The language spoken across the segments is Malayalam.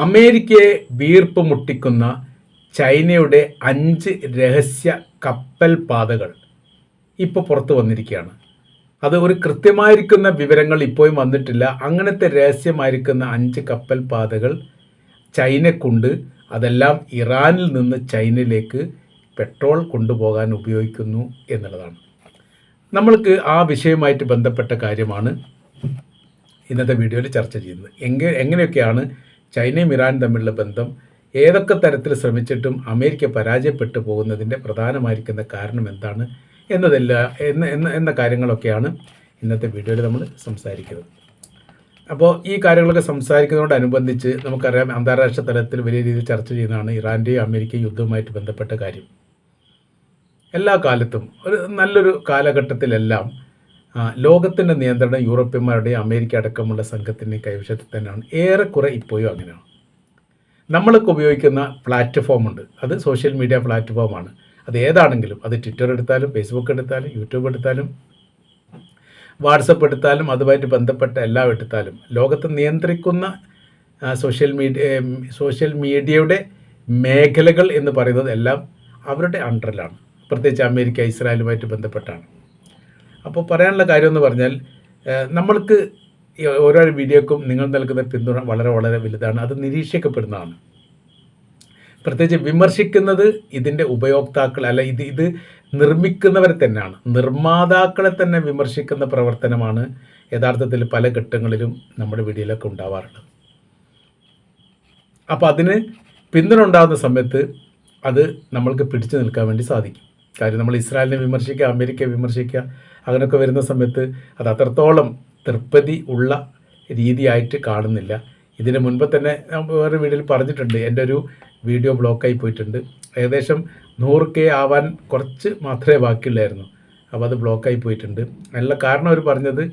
അമേരിക്കയെ വീർപ്പ് മുട്ടിക്കുന്ന ചൈനയുടെ 5 രഹസ്യ കപ്പൽ പാതകൾ ഇപ്പോൾ പുറത്തു വന്നിരിക്കുകയാണ്. അത് ഒരു കൃത്യമായിരിക്കുന്ന വിവരങ്ങൾ ഇപ്പോഴും വന്നിട്ടില്ല. അങ്ങനത്തെ രഹസ്യമായിരിക്കുന്ന 5 കപ്പൽ പാതകൾ ചൈനക്കുണ്ട്. അതെല്ലാം ഇറാനിൽ നിന്ന് ചൈനയിലേക്ക് പെട്രോൾ കൊണ്ടുപോകാൻ ഉപയോഗിക്കുന്നു എന്നുള്ളതാണ്. നമ്മൾക്ക് ആ വിഷയവുമായിട്ട് ബന്ധപ്പെട്ട കാര്യമാണ് ഇന്നത്തെ വീഡിയോയിൽ ചർച്ച ചെയ്യുന്നത്. എങ്ങനെയൊക്കെയാണ് ചൈനയും ഇറാനും തമ്മിലുള്ള ബന്ധം, ഏതൊക്കെ തരത്തിൽ ശ്രമിച്ചിട്ടും അമേരിക്ക പരാജയപ്പെട്ടു പോകുന്നതിൻ്റെ പ്രധാനമായിരിക്കുന്ന കാരണം എന്താണ് എന്ന കാര്യങ്ങളൊക്കെയാണ് ഇന്നത്തെ വീഡിയോയിൽ നമ്മൾ സംസാരിക്കുന്നത്. അപ്പോൾ ഈ കാര്യങ്ങളൊക്കെ സംസാരിക്കുന്നതോടനുബന്ധിച്ച് നമുക്കറിയാം, അന്താരാഷ്ട്ര തലത്തിൽ വലിയ രീതിയിൽ ചർച്ച ചെയ്യുന്നതാണ് ഇറാൻ്റെയും അമേരിക്കയും യുദ്ധവുമായിട്ട് ബന്ധപ്പെട്ട കാര്യം. എല്ലാ കാലത്തും നല്ലൊരു കാലഘട്ടത്തിലെല്ലാം ലോകത്തിൻ്റെ നിയന്ത്രണം യൂറോപ്യന്മാരുടെയും അമേരിക്ക അടക്കമുള്ള സംഘത്തിൻ്റെയും കൈവശത്തിൽ തന്നെയാണ്. ഏറെക്കുറെ ഇപ്പോഴും അങ്ങനെയാണ്. നമ്മളൊക്കെ ഉപയോഗിക്കുന്ന പ്ലാറ്റ്ഫോമുണ്ട്, അത് സോഷ്യൽ മീഡിയ പ്ലാറ്റ്ഫോമാണ്. അത് ഏതാണെങ്കിലും, അത് ട്വിറ്റർ എടുത്താലും ഫേസ്ബുക്ക് എടുത്താലും യൂട്യൂബ് എടുത്താലും വാട്സപ്പ് എടുത്താലും അതുമായിട്ട് ബന്ധപ്പെട്ട എല്ലാം എടുത്താലും ലോകത്ത് നിയന്ത്രിക്കുന്ന സോഷ്യൽ മീഡിയയുടെ മേഖലകൾ എന്ന് പറയുന്നത് എല്ലാം അവരുടെ അണ്ടറിലാണ്. പ്രത്യേകിച്ച് അമേരിക്ക ഇസ്രായേലുമായിട്ട് ബന്ധപ്പെട്ടാണ്. അപ്പോൾ പറയാനുള്ള കാര്യം എന്ന് പറഞ്ഞാൽ, നമ്മൾക്ക് ഓരോ വീഡിയോക്കും നിങ്ങൾ നൽകുന്ന പിന്തുണ വളരെ വളരെ വലുതാണ്. അത് നിരീക്ഷിക്കപ്പെടുന്നതാണ്. പ്രത്യേകിച്ച് വിമർശിക്കുന്നത് ഇതിൻ്റെ ഉപയോക്താക്കൾ അല്ല, ഇത് നിർമ്മിക്കുന്നവരെ തന്നെയാണ്. നിർമ്മാതാക്കളെ തന്നെ വിമർശിക്കുന്ന പ്രവർത്തനമാണ് യഥാർത്ഥത്തിൽ പല ഘട്ടങ്ങളിലും നമ്മുടെ വീഡിയോയിലൊക്കെ ഉണ്ടാവാറുള്ളത്. അപ്പോൾ അതിന് പിന്തുണ ഉണ്ടാകുന്ന സമയത്ത് അത് നമ്മൾക്ക് പിടിച്ചു നിൽക്കാൻ വേണ്ടി സാധിക്കും. കാര്യം നമ്മൾ ഇസ്രായേലിനെ വിമർശിക്കുക, അമേരിക്കയെ വിമർശിക്കുക, അങ്ങനെയൊക്കെ വരുന്ന സമയത്ത് അത് അത്രത്തോളം തൃപ്തി ഉള്ള രീതിയായിട്ട് കാണുന്നില്ല. ഇതിന് മുൻപ് തന്നെ വേറെ വീഡിയോയിൽ പറഞ്ഞിട്ടുണ്ട്, എൻ്റെ ഒരു വീഡിയോ ബ്ലോക്കായി പോയിട്ടുണ്ട്. ഏകദേശം 100K ആവാൻ കുറച്ച് മാത്രമേ ബാക്കിയുള്ളായിരുന്നു. അപ്പോൾ അത് ബ്ലോക്കായി പോയിട്ടുണ്ട്. അതിനുള്ള കാരണം അവർ പറഞ്ഞത്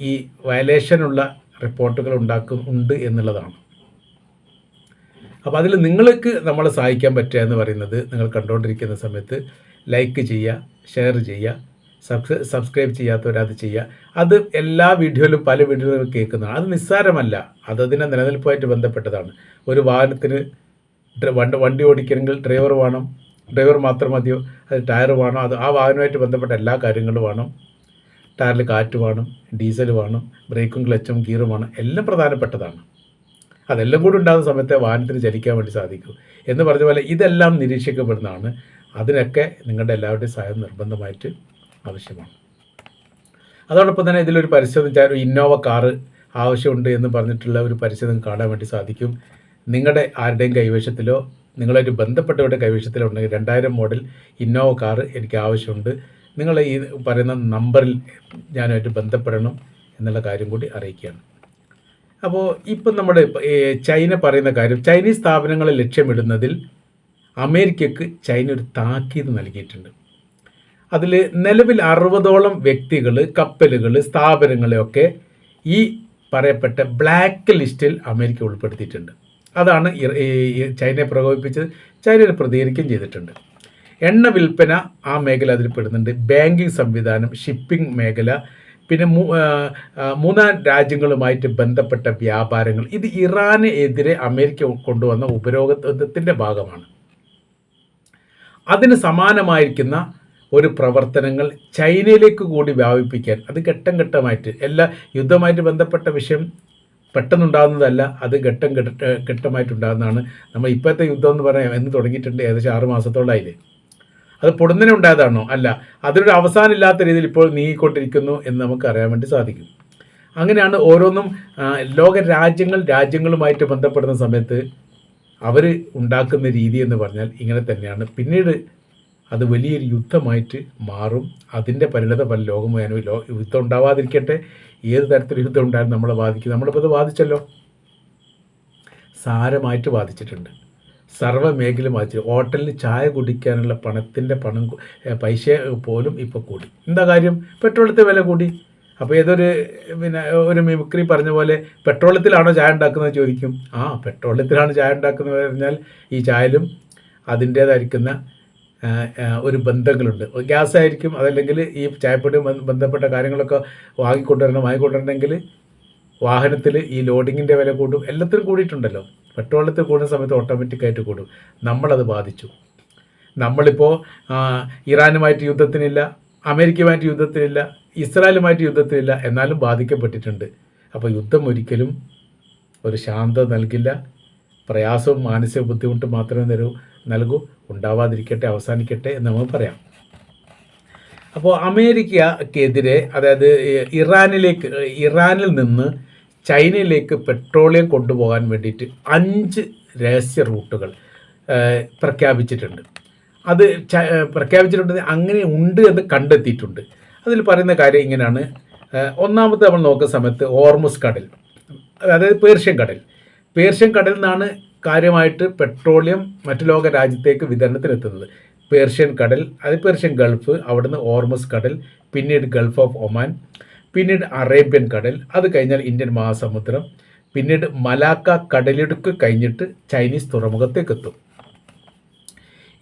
ഈ വയലേഷനുള്ള റിപ്പോർട്ടുകൾ ഉണ്ട് എന്നുള്ളതാണ്. അപ്പോൾ അതിൽ നിങ്ങൾക്ക് നമ്മളെ സഹായിക്കാൻ പറ്റുക എന്ന് പറയുന്നത്, നിങ്ങൾ കണ്ടുകൊണ്ടിരിക്കുന്ന സമയത്ത് ലൈക്ക് ചെയ്യുക, ഷെയർ ചെയ്യുക, സബ്സ്ക്രൈബ് ചെയ്യാത്തവരത് ചെയ്യുക. അത് എല്ലാ വീഡിയോയിലും പല വീഡിയോയിലും കേൾക്കുന്നതാണ്. അത് നിസ്സാരമല്ല, അതതിൻ്റെ നിലനിൽപ്പുമായിട്ട് ബന്ധപ്പെട്ടതാണ്. ഒരു വാഹനത്തിന് വണ്ടി ഓടിക്കണമെങ്കിൽ ഡ്രൈവർ മാത്രം മതിയോ? അത് ടയർ വേണം, അത് ആ വാഹനവുമായിട്ട് ബന്ധപ്പെട്ട എല്ലാ കാര്യങ്ങളും വേണം. ടയറിൽ കാറ്റ് വേണം, ഡീസൽ വേണം, ബ്രേക്കും ക്ലച്ചും ഗിയറും വേണം, എല്ലാം പ്രധാനപ്പെട്ടതാണ്. അതെല്ലാം കൂടി ഉണ്ടാകുന്ന സമയത്തെ വാഹനത്തിന് ചലിക്കാൻ വേണ്ടി സാധിക്കൂ. എന്ന് പറഞ്ഞ പോലെ ഇതെല്ലാം നിരീക്ഷിക്കപ്പെടുന്നതാണ്. അതിനൊക്കെ നിങ്ങളുടെ എല്ലാവരുടെയും സഹായം നിർബന്ധമായിട്ട് ആവശ്യമാണ്. അതോടൊപ്പം തന്നെ ഇതിലൊരു പരസ്യം, ഇന്നോവ കാറ് ആവശ്യമുണ്ട് എന്ന് പറഞ്ഞിട്ടുള്ള ഒരു പരസ്യം കാണാൻ വേണ്ടി സാധിക്കും. നിങ്ങളുടെ ആരുടെയും കൈവശത്തിലോ നിങ്ങളായിട്ട് ബന്ധപ്പെട്ടവരുടെ കൈവശത്തിലോ ഉണ്ടെങ്കിൽ 2000 മോഡൽ ഇന്നോവ കാറ് എനിക്ക് ആവശ്യമുണ്ട്, നിങ്ങൾ ഈ പറയുന്ന നമ്പറിൽ ഞാനുമായിട്ട് ബന്ധപ്പെടണം എന്നുള്ള കാര്യം കൂടി അറിയിക്കുകയാണ്. അപ്പോൾ ഇപ്പം നമ്മുടെ ചൈന പറയുന്ന കാര്യം, ചൈനീസ് സ്ഥാപനങ്ങളെ ലക്ഷ്യമിടുന്നതിൽ അമേരിക്കക്ക് ചൈന ഒരു താക്കീത് നൽകിയിട്ടുണ്ട്. അതിൽ നിലവിൽ 60ഓളം വ്യക്തികൾ, കപ്പലുകൾ, സ്ഥാപനങ്ങളെയൊക്കെ ഈ പറയപ്പെട്ട ബ്ലാക്ക് ലിസ്റ്റിൽ അമേരിക്ക ഉൾപ്പെടുത്തിയിട്ടുണ്ട്. അതാണ് ചൈനയെ പ്രകോപിപ്പിച്ചത്. ചൈനയിൽ പ്രതികരിക്കുകയും ചെയ്തിട്ടുണ്ട്. എണ്ണ വിൽപ്പന ആ മേഖല അതിൽ പെടുന്നുണ്ട്. ബാങ്കിങ് സംവിധാനം, ഷിപ്പിംഗ് മേഖല, പിന്നെ മൂന്നാം രാജ്യങ്ങളുമായിട്ട് ബന്ധപ്പെട്ട വ്യാപാരങ്ങൾ. ഇത് ഇറാന് എതിരെ അമേരിക്ക കൊണ്ടുവന്ന ഉപരോധത്തിൻ്റെ ഭാഗമാണ്. അതിന് സമാനമായിരിക്കുന്ന ഒരു പ്രവർത്തനങ്ങൾ ചൈനയിലേക്ക് കൂടി വ്യാപിപ്പിക്കാൻ, അത് ഘട്ടം ഘട്ടമായിട്ട്, എല്ലാ യുദ്ധമായിട്ട് ബന്ധപ്പെട്ട വിഷയം പെട്ടെന്നുണ്ടാകുന്നതല്ല, അത് ഘട്ടമായിട്ടുണ്ടാകുന്നതാണ്. നമ്മൾ ഇപ്പോഴത്തെ യുദ്ധം എന്ന് പറയാൻ എന്ന് തുടങ്ങിയിട്ടുണ്ട്, ഏകദേശം 6 മാസത്തോളമായില്ലേ. അത് പൊടുന്നനെ ഉണ്ടായതാണോ? അല്ല, അതിനൊരു അവസാനമില്ലാത്ത രീതിയിൽ ഇപ്പോൾ നീങ്ങിക്കൊണ്ടിരിക്കുന്നു എന്ന് നമുക്ക് അറിയാൻ വേണ്ടി സാധിക്കും. അങ്ങനെയാണ് ഓരോന്നും ലോക രാജ്യങ്ങളുമായിട്ട് ബന്ധപ്പെടുന്ന സമയത്ത് അവർ ഉണ്ടാക്കുന്ന രീതി എന്ന് പറഞ്ഞാൽ ഇങ്ങനെ തന്നെയാണ്. പിന്നീട് അത് വലിയൊരു യുദ്ധമായിട്ട് മാറും. അതിൻ്റെ പരിണത ഫലം ലോകം മുഴുവനും യുദ്ധം ഉണ്ടാവാതിരിക്കട്ടെ, ഏത് തരത്തിലുള്ള യുദ്ധം ഉണ്ടായാലും നമ്മളെ ബാധിക്കും. നമ്മളിപ്പോൾ അത് ബാധിച്ചല്ലോ, സാരമായിട്ട് ബാധിച്ചിട്ടുണ്ട്. സർവ്വ മേഖല ബാധിച്ചു. ഹോട്ടലിൽ ചായ കുടിക്കാനുള്ള പൈസ പോലും ഇപ്പോൾ കൂടി. എന്താ കാര്യം? പെട്രോളത്തെ വില കൂടി. അപ്പോൾ ഒരു മിമിക്രി പറഞ്ഞ പോലെ പെട്രോളത്തിലാണോ ചായ ഉണ്ടാക്കുന്നത് ചോദിക്കും. പെട്രോളത്തിലാണ് ചായ ഉണ്ടാക്കുന്നത് പറഞ്ഞാൽ ഈ ചായയിലും അതിൻ്റേതായിരിക്കുന്ന ഒരു ബന്ധങ്ങളുണ്ട്. ഗ്യാസ് ആയിരിക്കും, അതല്ലെങ്കിൽ ഈ ചായപ്പൊടി ബന്ധപ്പെട്ട കാര്യങ്ങളൊക്കെ വാങ്ങിക്കൊണ്ടുവരണമെങ്കിൽ വാഹനത്തിൽ ഈ ലോഡിങ്ങിൻ്റെ വില കൂടും, എല്ലാത്തിനും കൂടിയിട്ടുണ്ടല്ലോ. പെട്രോളത്തിൽ കൂടുന്ന സമയത്ത് ഓട്ടോമാറ്റിക്കായിട്ട് കൂടും. നമ്മളത് ബാധിച്ചു. നമ്മളിപ്പോൾ ഇറാനുമായിട്ട് യുദ്ധത്തിനില്ല, അമേരിക്കയുമായിട്ട് യുദ്ധത്തിനില്ല, ഇസ്രായേലുമായിട്ട് യുദ്ധത്തിനില്ല, എന്നാലും ബാധിക്കപ്പെട്ടിട്ടുണ്ട്. അപ്പോൾ യുദ്ധം ഒരിക്കലും ഒരു ശാന്തത നൽകില്ല. പ്രയാസവും മാനസിക ബുദ്ധിമുട്ടും മാത്രമേ നൽകൂ. ഉണ്ടാവാതിരിക്കട്ടെ, അവസാനിക്കട്ടെ എന്ന് നമുക്ക് പറയാം. അപ്പോൾ അമേരിക്കക്കെതിരെ, അതായത് ഇറാനിൽ നിന്ന് ചൈനയിലേക്ക് പെട്രോളിയം കൊണ്ടുപോകാൻ വേണ്ടിയിട്ട് 5 രഹസ്യ റൂട്ടുകൾ പ്രഖ്യാപിച്ചിട്ടുണ്ട്. അത് പ്രഖ്യാപിച്ചിട്ടുണ്ട്, അങ്ങനെ ഉണ്ട് എന്ന് കണ്ടെത്തിയിട്ടുണ്ട്. അതിൽ പറയുന്ന കാര്യം ഇങ്ങനെയാണ്. ഒന്നാമത്തെ നമ്മൾ നോക്കുന്ന സമയത്ത് ഹോർമുസ് കടൽ, അതായത് പേർഷ്യൻ കടലിൽ നിന്നാണ് കാര്യമായിട്ട് പെട്രോളിയം മറ്റു ലോക രാജ്യത്തേക്ക് വിതരണത്തിനെത്തുന്നത്. പേർഷ്യൻ കടൽ, അത് പേർഷ്യൻ ഗൾഫ്, അവിടുന്ന് ഹോർമുസ് കടൽ, പിന്നീട് ഗൾഫ് ഓഫ് ഒമാൻ, പിന്നീട് അറേബ്യൻ കടൽ, അത് കഴിഞ്ഞാൽ ഇന്ത്യൻ മഹാസമുദ്രം, പിന്നീട് മലാക്ക കടലിടുക്ക് കഴിഞ്ഞിട്ട് ചൈനീസ് തുറമുഖത്തേക്ക് എത്തും.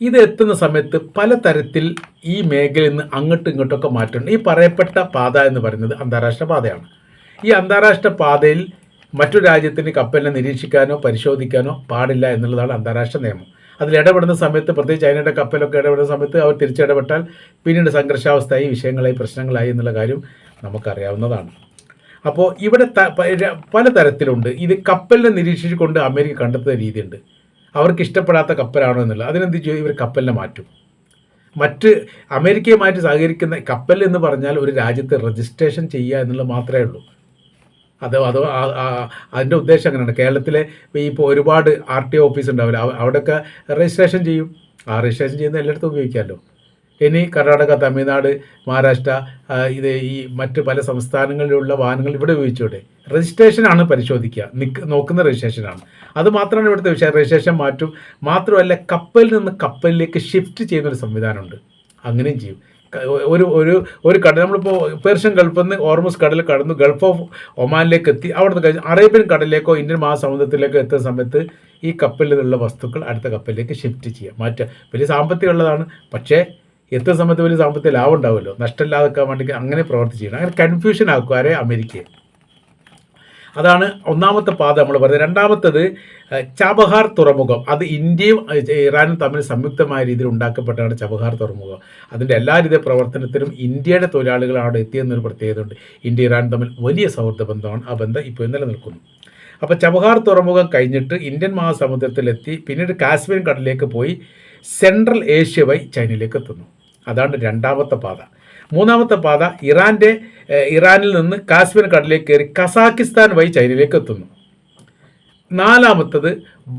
ഇത് എത്തുന്ന സമയത്ത് പലതരത്തിൽ ഈ മേഖലയിൽ നിന്ന് അങ്ങോട്ടും ഇങ്ങോട്ടൊക്കെ മാറ്റമുണ്ട്. ഈ പറയപ്പെട്ട പാത എന്ന് പറയുന്നത് അന്താരാഷ്ട്ര പാതയാണ്. ഈ അന്താരാഷ്ട്ര പാതയിൽ മറ്റു രാജ്യത്തിന് കപ്പലിനെ നിരീക്ഷിക്കാനോ പരിശോധിക്കാനോ പാടില്ല എന്നുള്ളതാണ് അന്താരാഷ്ട്ര നിയമം. അതിൽ ഇടപെടുന്ന സമയത്ത്, പ്രത്യേകിച്ച് ചൈനയുടെ കപ്പലൊക്കെ ഇടപെടുന്ന സമയത്ത് അവർ തിരിച്ചിടപെട്ടാൽ പിന്നീട് സംഘർഷാവസ്ഥയായി, വിഷയങ്ങളായി, പ്രശ്നങ്ങളായി എന്നുള്ള കാര്യം നമുക്കറിയാവുന്നതാണ്. അപ്പോൾ ഇവിടെ പലതരത്തിലുണ്ട്. ഇത് കപ്പലിനെ നിരീക്ഷിച്ചുകൊണ്ട് അമേരിക്ക കണ്ടെത്തുന്ന രീതിയുണ്ട്. അവർക്ക് ഇഷ്ടപ്പെടാത്ത കപ്പലാണോ എന്നുള്ളത്, അതിനെന്ത് ചെയ്യും, ഇവർ കപ്പലിനെ മാറ്റും. മറ്റ് അമേരിക്കയുമായിട്ട് സഹകരിക്കുന്ന കപ്പൽ എന്ന് പറഞ്ഞാൽ ഒരു രാജ്യത്ത് രജിസ്ട്രേഷൻ ചെയ്യുക എന്നുള്ളത് മാത്രമേ ഉള്ളൂ. അതിൻ്റെ ഉദ്ദേശം അങ്ങനെയാണ്. കേരളത്തിലെ ഇപ്പോൾ ഒരുപാട് RTO ഓഫീസ് ഉണ്ടാവില്ല, അവിടെയൊക്കെ രജിസ്ട്രേഷൻ ചെയ്യും. ആ രജിസ്ട്രേഷൻ ചെയ്യുന്ന എല്ലായിടത്തും ഉപയോഗിക്കാമല്ലോ. ഇനി കർണാടക, തമിഴ്നാട്, മഹാരാഷ്ട്ര, ഈ മറ്റ് പല സംസ്ഥാനങ്ങളിലുള്ള വാഹനങ്ങൾ ഇവിടെ ഉപയോഗിച്ചൂടെ? രജിസ്ട്രേഷനാണ് പരിശോധിക്കുക, നോക്കുന്ന രജിസ്ട്രേഷനാണ്. അത് മാത്രമാണ് ഇവിടുത്തെ വിഷയം. രജിസ്ട്രേഷൻ മാറ്റും. മാത്രമല്ല, കപ്പലിൽ നിന്ന് കപ്പലിലേക്ക് ഷിഫ്റ്റ് ചെയ്യുന്നൊരു സംവിധാനമുണ്ട്, അങ്ങനെയും ചെയ്യും. ഒരു കടൽ, നമ്മളിപ്പോൾ പേർഷ്യൻ ഗൾഫിൽ നിന്ന് ഹോർമുസ് കടൽ കടന്ന് ഗൾഫ് ഓഫ് ഒമാനിലേക്ക് എത്തി, അവിടുന്ന് കഴിഞ്ഞ് അറേബ്യൻ കടലിലേക്കോ ഇന്ത്യൻ മഹാസമുദ്രത്തിലേക്കോ എത്തുന്ന സമയത്ത് ഈ കപ്പലിൽ നിന്നുള്ള വസ്തുക്കൾ അടുത്ത കപ്പലിലേക്ക് ഷിഫ്റ്റ് ചെയ്യുക, മാറ്റുക. വലിയ സാമ്പത്തികം ഉള്ളതാണ്, പക്ഷേ എത്തുന്ന സമയത്ത് വലിയ സാമ്പത്തിക ലാഭം ഉണ്ടാവുമല്ലോ. നഷ്ടമില്ലാതെക്കാൻ വേണ്ടി അങ്ങനെ പ്രവർത്തി ചെയ്യണം. അങ്ങനെ കൺഫ്യൂഷൻ ആക്കുവാരെ അമേരിക്കയെ. അതാണ് ഒന്നാമത്തെ പാത നമ്മൾ പറയുന്നത്. രണ്ടാമത്തത് ചബഹാർ തുറമുഖം. അത് ഇന്ത്യയും ഇറാനും തമ്മിൽ സംയുക്തമായ രീതിയിൽ ഉണ്ടാക്കപ്പെട്ടാണ് ചബഹാർ തുറമുഖം. അതിൻ്റെ എല്ലാ രീതിയിലെ പ്രവർത്തനത്തിനും ഇന്ത്യയുടെ തൊഴിലാളികൾ അവിടെ എത്തിയെന്നൊരു പ്രത്യേകതയുണ്ട്. ഇന്ത്യ ഇറാൻ തമ്മിൽ വലിയ സൗഹൃദ ബന്ധമാണ്. ആ ബന്ധം ഇപ്പോൾ നിലനിൽക്കുന്നു. അപ്പോൾ ചബഹാർ തുറമുഖം കഴിഞ്ഞിട്ട് ഇന്ത്യൻ മഹാസമുദ്രത്തിലെത്തി, പിന്നീട് കാസ്പിയൻ കടലിലേക്ക് പോയി സെൻട്രൽ ഏഷ്യ വഴി ചൈനയിലേക്ക് എത്തുന്നു. അതാണ് രണ്ടാമത്തെ പാത. മൂന്നാമത്തെ പാത ഇറാനിൽ നിന്ന് കാസ്പിയൻ കടലിലേക്ക് കയറി കസാക്കിസ്ഥാൻ വഴി ചൈനയിലേക്ക് എത്തുന്നു. നാലാമത്തത്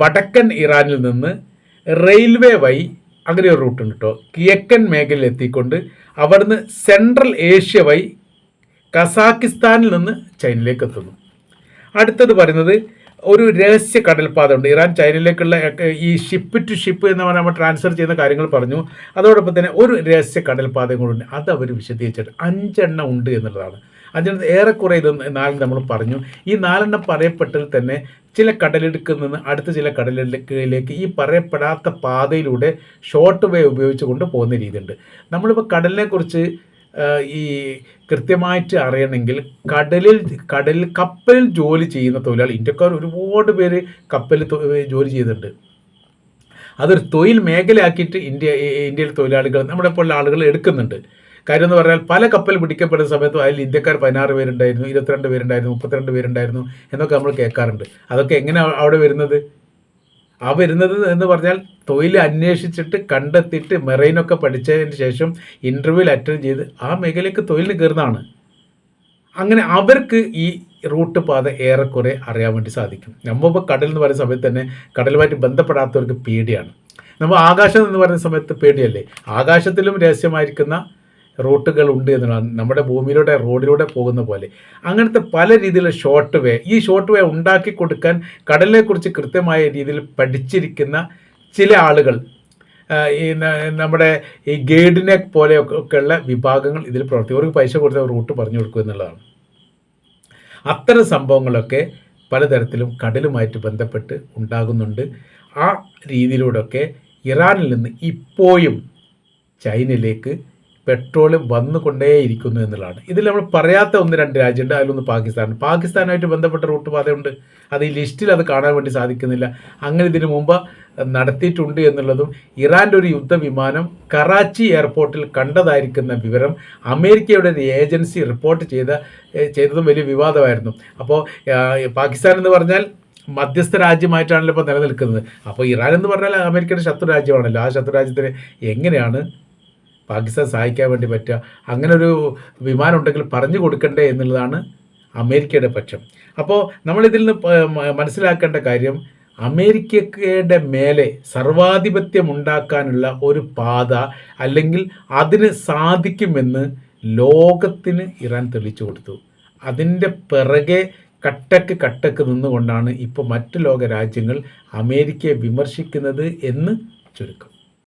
വടക്കൻ ഇറാനിൽ നിന്ന് റെയിൽവേ വഴി, അങ്ങനെ ഒരു റൂട്ടുണ്ട് കേട്ടോ, കിഴക്കൻ മേഖലയിൽ എത്തിക്കൊണ്ട് അവിടുന്ന് സെൻട്രൽ ഏഷ്യ വഴി കസാക്കിസ്ഥാനിൽ നിന്ന് ചൈനയിലേക്ക് എത്തുന്നു. അടുത്തത് പറയുന്നത് ഒരു രഹസ്യ കടൽപ്പാത ഉണ്ട്. ഇറാൻ ചൈനയിലേക്കുള്ള ഈ ഷിപ്പ് ടു ഷിപ്പ് എന്ന് പറഞ്ഞാൽ നമ്മൾ ട്രാൻസ്ഫർ ചെയ്യുന്ന കാര്യങ്ങൾ പറഞ്ഞു. അതോടൊപ്പം തന്നെ ഒരു രഹസ്യ കടൽപ്പാതയും കൂടെ ഉണ്ട്. അത് അവർ വിശദീകരിച്ചിട്ട് 5 എണ്ണം ഉണ്ട് എന്നുള്ളതാണ്. 5 എണ്ണം ഏറെക്കുറെ ഇത് 4 നമ്മൾ പറഞ്ഞു. ഈ 4 എണ്ണം പറയപ്പെട്ടതിൽ തന്നെ ചില കടലിടുക്കിൽ നിന്ന് അടുത്ത ചില കടലിടുക്കിലേക്ക് ഈ പറയപ്പെടാത്ത പാതയിലൂടെ ഷോർട്ട് വേ ഉപയോഗിച്ചുകൊണ്ട് പോകുന്ന രീതിയുണ്ട്. നമ്മളിപ്പോൾ കടലിനെക്കുറിച്ച് ഈ കൃത്യമായിട്ട് അറിയണമെങ്കിൽ കപ്പലിൽ ജോലി ചെയ്യുന്ന തൊഴിലാളി, ഇന്ത്യക്കാർ ഒരുപാട് പേര് കപ്പലിൽ ജോലി ചെയ്യുന്നുണ്ട്. അതൊരു തൊഴിൽ മേഖലയാക്കിയിട്ട് ഇന്ത്യയിലെ തൊഴിലാളികൾ, നമ്മുടെ പോലുള്ള ആളുകൾ എടുക്കുന്നുണ്ട്. കാര്യം എന്ന് പറഞ്ഞാൽ പല കപ്പൽ പിടിക്കപ്പെടുന്ന സമയത്ത് അതിൽ ഇന്ത്യക്കാർ 16 പേരുണ്ടായിരുന്നു, 22 പേരുണ്ടായിരുന്നു, 32 പേരുണ്ടായിരുന്നു എന്നൊക്കെ നമ്മൾ കേൾക്കാറുണ്ട്. അതൊക്കെ എങ്ങനെ അവിടെ വരുന്നത്? എന്ന് പറഞ്ഞാൽ തൊഴിൽ അന്വേഷിച്ചിട്ട് കണ്ടെത്തിയിട്ട് മെറൈനൊക്കെ പഠിച്ചതിന് ശേഷം ഇൻ്റർവ്യൂവിൽ അറ്റൻഡ് ചെയ്ത് ആ മേഖലയ്ക്ക് തൊഴിലിന് കയറുന്നതാണ്. അങ്ങനെ അവർക്ക് ഈ റൂട്ട് പാത ഏറെക്കുറെ അറിയാൻ വേണ്ടി സാധിക്കും. നമ്മളിപ്പോൾ കടൽ എന്ന് പറയുന്ന സമയത്ത് തന്നെ കടലുമായിട്ട് ബന്ധപ്പെടാത്തവർക്ക് പേടിയാണ്. നമ്മൾ ആകാശം എന്ന് പറയുന്ന സമയത്ത് പേടിയല്ലേ? ആകാശത്തിലും രഹസ്യമായിരിക്കുന്ന റൂട്ടുകൾ ഉണ്ട് എന്നുള്ളതാണ്, നമ്മുടെ ഭൂമിയിലൂടെ റോഡിലൂടെ പോകുന്ന പോലെ. അങ്ങനത്തെ പല രീതിയിലുള്ള ഈ ഷോർട്ട് വേ ഉണ്ടാക്കി കൊടുക്കാൻ കടലിനെക്കുറിച്ച് കൃത്യമായ രീതിയിൽ പഠിച്ചിരിക്കുന്ന ചില ആളുകൾ, നമ്മുടെ ഈ ഗൈഡിനെ പോലെയൊക്കെയുള്ള വിഭാഗങ്ങൾ ഇതിൽ പ്രവർത്തിക്കും. അവർക്ക് പൈസ കൊടുത്ത റൂട്ട് പറഞ്ഞു കൊടുക്കുക എന്നുള്ളതാണ്. അത്തരം സംഭവങ്ങളൊക്കെ പലതരത്തിലും കടലുമായിട്ട് ബന്ധപ്പെട്ട് ഉണ്ടാകുന്നുണ്ട്. ആ രീതിയിലൂടെയൊക്കെ ഇറാനിൽ നിന്ന് ഇപ്പോഴും ചൈനയിലേക്ക് പെട്രോൾ വന്നുകൊണ്ടേയിരിക്കുന്നു എന്നുള്ളതാണ്. ഇതിൽ നമ്മൾ പറയാത്ത 1-2 രാജ്യമുണ്ട്. അതിലൊന്ന് പാകിസ്ഥാനുമായിട്ട് ബന്ധപ്പെട്ട റൂട്ട് പാതയുണ്ട്. അത് ഈ ലിസ്റ്റിൽ അത് കാണാൻ വേണ്ടി സാധിക്കുന്നില്ല. അങ്ങനെ ഇതിനു മുമ്പ് നടത്തിയിട്ടുണ്ട് എന്നുള്ളതും ഇറാൻ്റെ ഒരു യുദ്ധവിമാനം കറാച്ചി എയർപോർട്ടിൽ കണ്ടതായിരിക്കുന്ന വിവരം അമേരിക്കയുടെ ഒരു ഏജൻസി റിപ്പോർട്ട് ചെയ്തതും വലിയ വിവാദമായിരുന്നു. അപ്പോൾ പാകിസ്ഥാൻ എന്ന് പറഞ്ഞാൽ മധ്യസ്ഥ രാജ്യമായിട്ടാണല്ലോ ഇപ്പോൾ നിലനിൽക്കുന്നത്. അപ്പോൾ ഇറാൻ എന്ന് പറഞ്ഞാൽ അമേരിക്കയുടെ ശത്രു രാജ്യമാണല്ലോ. ആ ശത്രു രാജ്യത്തിന് എങ്ങനെയാണ് പാകിസ്ഥാൻ സഹായിക്കാൻ വേണ്ടി പറ്റുക? അങ്ങനെ ഒരു വിമാനം ഉണ്ടെങ്കിൽ പറഞ്ഞു കൊടുക്കണ്ടേ എന്നുള്ളതാണ് അമേരിക്കയുടെ പക്ഷം. അപ്പോൾ നമ്മളിതിൽ നിന്ന് മനസ്സിലാക്കേണ്ട കാര്യം, അമേരിക്കയുടെ മേലെ സർവാധിപത്യം ഉണ്ടാക്കാനുള്ള ഒരു പാത അല്ലെങ്കിൽ അതിന് സാധിക്കുമെന്ന് ലോകത്തിന് ഇറാൻ തെളിയിച്ചു കൊടുത്തു. അതിൻ്റെ പിറകെ കട്ടക്ക് നിന്നുകൊണ്ടാണ് ഇപ്പോൾ മറ്റ് ലോക രാജ്യങ്ങൾ അമേരിക്കയെ വിമർശിക്കുന്നത് എന്ന് ചുരുക്കം.